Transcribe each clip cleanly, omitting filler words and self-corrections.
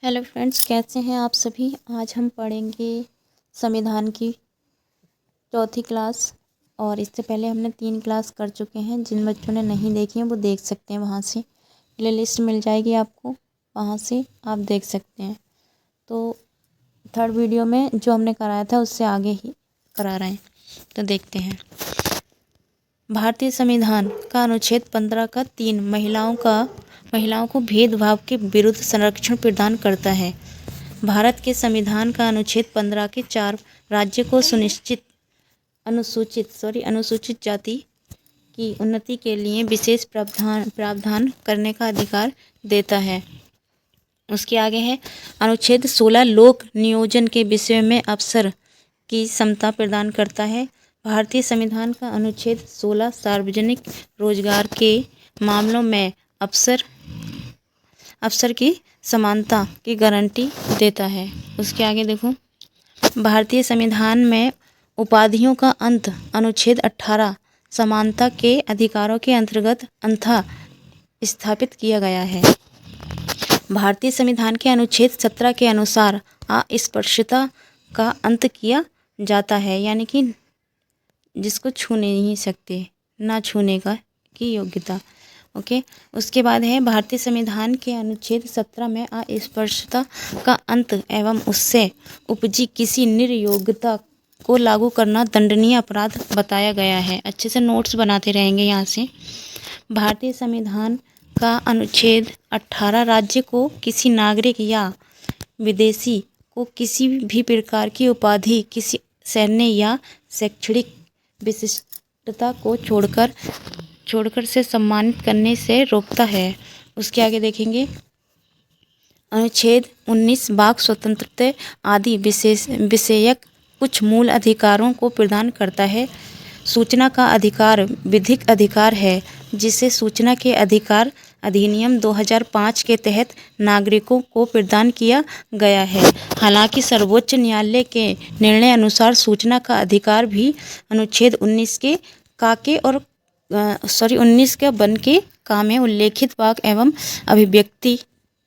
Hello friends, कैसे हैं आप सभी। आज हम पढ़ेंगे संविधान की चौथी क्लास। और इससे पहले हमने 3 क्लास कर चुके हैं। जिन बच्चों ने नहीं देखी हैं वो देख सकते हैं, वहाँ से प्ले लिस्ट मिल जाएगी आपको, वहाँ से आप देख सकते हैं। तो थर्ड वीडियो में जो हमने कराया था उससे आगे ही करा रहे हैं, तो देखते हैं। भारतीय संविधान का अनुच्छेद 15 का 3 महिलाओं को भेदभाव के विरुद्ध संरक्षण प्रदान करता है। भारत के संविधान का अनुच्छेद 15 के 4 राज्य को अनुसूचित जाति की उन्नति के लिए विशेष प्रावधान करने का अधिकार देता है। उसके आगे है अनुच्छेद 16 लोक नियोजन के विषय में अवसर की समता प्रदान करता है। भारतीय संविधान का अनुच्छेद 16 सार्वजनिक रोजगार के मामलों में अवसर की समानता की गारंटी देता है। उसके आगे देखो, भारतीय संविधान में उपाधियों का अंत अनुच्छेद 18 समानता के अधिकारों के अंतर्गत अंततः स्थापित किया गया है। भारतीय संविधान के अनुच्छेद 17 के अनुसार अस्पृश्यता का अंत किया जाता है, यानी कि जिसको छू नहीं सकते, ना छूने का की योग्यता। ओके। उसके बाद है भारतीय संविधान के अनुच्छेद 17 में अस्पृश्यता का अंत एवं उससे उपजी किसी निर्योग्यता को लागू करना दंडनीय अपराध बताया गया है। अच्छे से नोट्स बनाते रहेंगे यहाँ से। भारतीय संविधान का अनुच्छेद 18 राज्य को किसी नागरिक या विदेशी को किसी भी प्रकार की उपाधि, किसी सैन्य या शैक्षणिक विशिष्टता को छोड़कर से सम्मानित करने से रोकता है। उसके आगे देखेंगे, अनुच्छेद 19 वाक स्वतंत्रता आदि विषयक कुछ मूल अधिकारों को प्रदान करता है। सूचना का अधिकार विधिक अधिकार है, जिसे सूचना के अधिकार अधिनियम 2005 के तहत नागरिकों को प्रदान किया गया है। हालांकि सर्वोच्च न्यायालय के निर्णय अनुसार सूचना का अधिकार भी अनुच्छेद 19 के काके और 19 के बन के का में उल्लेखित वाक एवं अभिव्यक्ति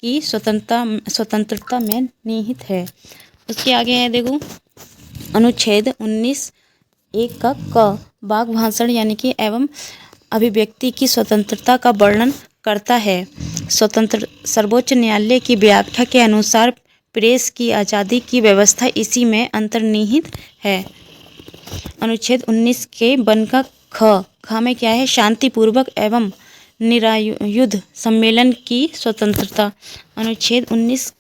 की स्वतंत्रता में निहित है। उसके आगे है देखो, अनुच्छेद 19 एक का क वाक भाषण यानी कि एवं अभिव्यक्ति की स्वतंत्रता का वर्णन करता है। सर्वोच्च न्यायालय की व्याख्या के अनुसार प्रेस की आज़ादी की व्यवस्था इसी में अंतर्निहित है। अनुच्छेद 19 के वन का ख में क्या है, शांतिपूर्वक एवं निरायुध सम्मेलन की स्वतंत्रता। अनुच्छेद 19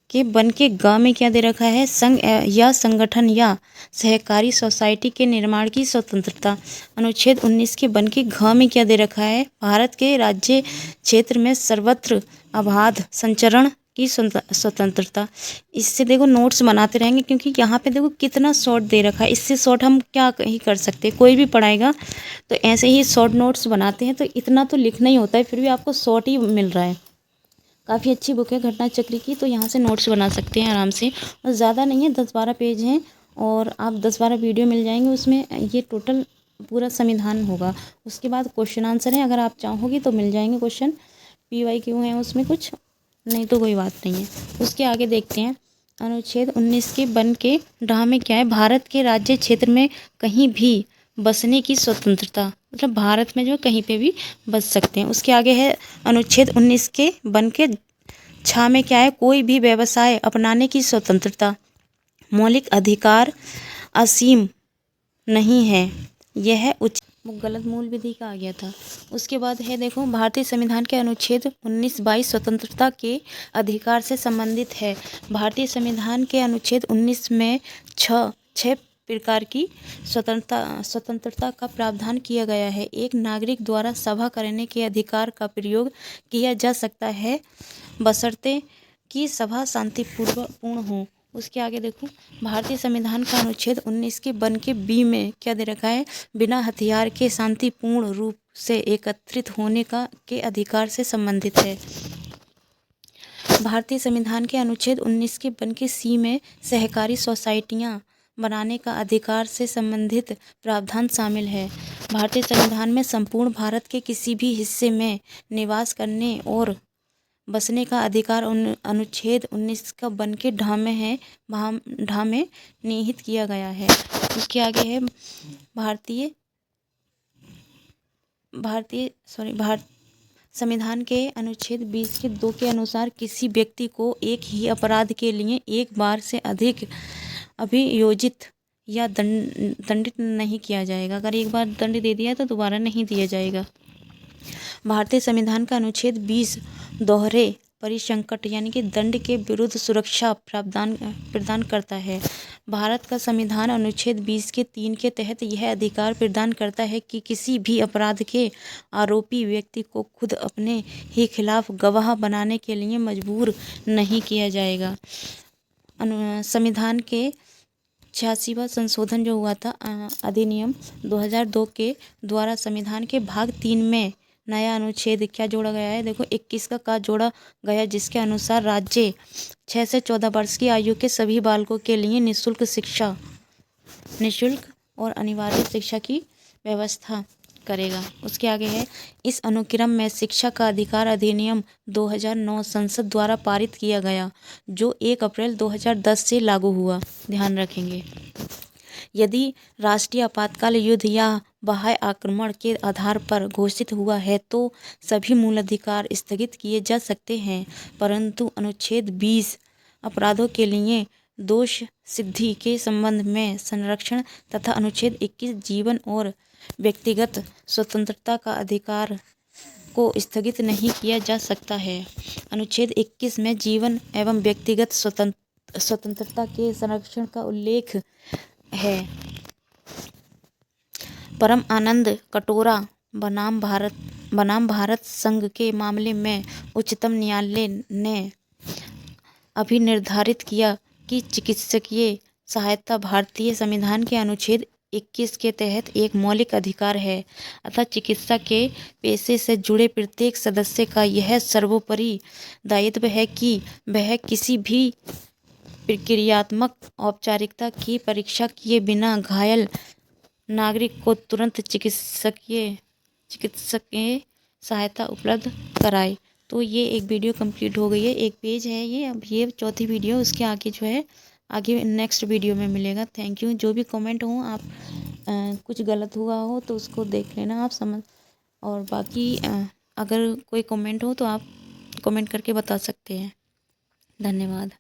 के वन के ग में क्या दे रखा है, संघ या संगठन या सहकारी सोसाइटी के निर्माण की स्वतंत्रता। अनुच्छेद 19 के वन के घ में क्या दे रखा है, भारत के राज्य क्षेत्र में सर्वत्र अबाध संचरण की स्वतंत्रता। इससे देखो नोट्स बनाते रहेंगे, क्योंकि यहाँ पे देखो कितना शॉर्ट दे रखा है। इससे शॉर्ट हम क्या ही कर सकते हैं, कोई भी पढ़ाएगा तो ऐसे ही शॉर्ट नोट्स बनाते हैं। तो इतना तो लिखना ही होता है, फिर भी आपको शॉर्ट ही मिल रहा है। काफ़ी अच्छी बुक है घटना चक्र की, तो यहाँ से नोट्स बना सकते हैं आराम से। और ज़्यादा नहीं है, 10-12 पेज हैं और आप 10-12 वीडियो मिल जाएंगे। उसमें ये टोटल पूरा संविधान होगा। उसके बाद क्वेश्चन आंसर है, अगर आप चाहोगे तो मिल जाएंगे क्वेश्चन। PYQ हैं उसमें कुछ, नहीं तो कोई बात नहीं है। उसके आगे देखते हैं, अनुच्छेद 19 के वन के ढ में क्या है, भारत के राज्य क्षेत्र में कहीं भी बसने की स्वतंत्रता, मतलब भारत में जो कहीं पे भी बस सकते हैं। उसके आगे है अनुच्छेद 19 के वन के छ में क्या है, कोई भी व्यवसाय अपनाने की स्वतंत्रता। मौलिक अधिकार असीम नहीं है, यह गलत मूल विधि का आ गया था। उसके बाद है देखो, भारतीय संविधान के अनुच्छेद 19-22 स्वतंत्रता के अधिकार से संबंधित है। भारतीय संविधान के अनुच्छेद 19 में छह प्रकार की स्वतंत्रता का प्रावधान किया गया है। एक नागरिक द्वारा सभा करने के अधिकार का प्रयोग किया जा सकता है, बशर्ते कि सभा शांतिपूर्ण हो। उसके आगे देखो, भारतीय संविधान का अनुच्छेद 19 के वन के बी में क्या दे रखा है, बिना हथियार के शांतिपूर्ण रूप से एकत्रित होने के अधिकार से संबंधित है। भारतीय संविधान के अनुच्छेद 19 के वन के सी में सहकारी सोसाइटियां बनाने का अधिकार से संबंधित प्रावधान शामिल है। भारतीय संविधान में संपूर्ण भारत के किसी भी हिस्से में निवास करने और बसने का अधिकार अनुच्छेद 19 का बन के ढामे निहित किया गया है। उसके आगे है भारत संविधान के अनुच्छेद 20 के 2 के अनुसार किसी व्यक्ति को एक ही अपराध के लिए एक बार से अधिक अभियोजित या दंडित नहीं किया जाएगा। अगर एक बार दंड दे दिया तो दोबारा नहीं दिया जाएगा। भारतीय संविधान का अनुच्छेद 20 दोहरे परिसंकट यानी कि दंड के विरुद्ध सुरक्षा प्रदान करता है। भारत का संविधान अनुच्छेद 20 के 3 के तहत यह अधिकार प्रदान करता है कि किसी भी अपराध के आरोपी व्यक्ति को खुद अपने ही खिलाफ गवाह बनाने के लिए मजबूर नहीं किया जाएगा। संविधान के 86वां संशोधन जो हुआ था अधिनियम 2002 के द्वारा संविधान के भाग 3 में नया अनुच्छेद क्या जोड़ा गया है? देखो 21 का जोड़ा गया, जिसके अनुसार राज्य 6 से 14 वर्ष की आयु के सभी बालकों के लिए निःशुल्क और अनिवार्य शिक्षा की व्यवस्था करेगा। उसके आगे है, इस अनुक्रम में शिक्षा का अधिकार अधिनियम 2009 संसद द्वारा पारित किया गया, जो 1 अप्रैल 2010 से लागू हुआ। ध्यान रखेंगे, यदि राष्ट्रीय आपातकाल युद्ध या बाह्य आक्रमण के आधार पर घोषित हुआ है तो सभी मूल अधिकार स्थगित किए जा सकते हैं, परंतु अनुच्छेद 20 अपराधों के लिए दोष सिद्धि के संबंध में संरक्षण तथा अनुच्छेद 21 जीवन और व्यक्तिगत स्वतंत्रता का अधिकार को स्थगित नहीं किया जा सकता है। अनुच्छेद 21 में जीवन एवं व्यक्तिगत स्वतंत्रता के संरक्षण का उल्लेख है। परम आनंद कटोरा बनाम भारत संघ के मामले में उच्चतम न्यायालय ने अभी निर्धारित किया कि चिकित्सकीय सहायता भारतीय संविधान के अनुच्छेद 21 के तहत एक मौलिक अधिकार है, अतः चिकित्सा के पेशे से जुड़े प्रत्येक सदस्य का यह सर्वोपरि दायित्व है कि वह किसी भी प्रक्रियात्मक औपचारिकता की परीक्षा किए बिना घायल नागरिक को तुरंत चिकित्सकीय सहायता उपलब्ध कराए। तो ये एक वीडियो कंप्लीट हो गई है, एक पेज है ये, अब ये चौथी वीडियो, उसके आगे जो है आगे नेक्स्ट वीडियो में मिलेगा। Thank you. जो भी कमेंट हो आप कुछ गलत हुआ हो तो उसको देख लेना आप समझ, और बाकी अगर कोई कमेंट हो तो आप कमेंट करके बता सकते हैं। धन्यवाद।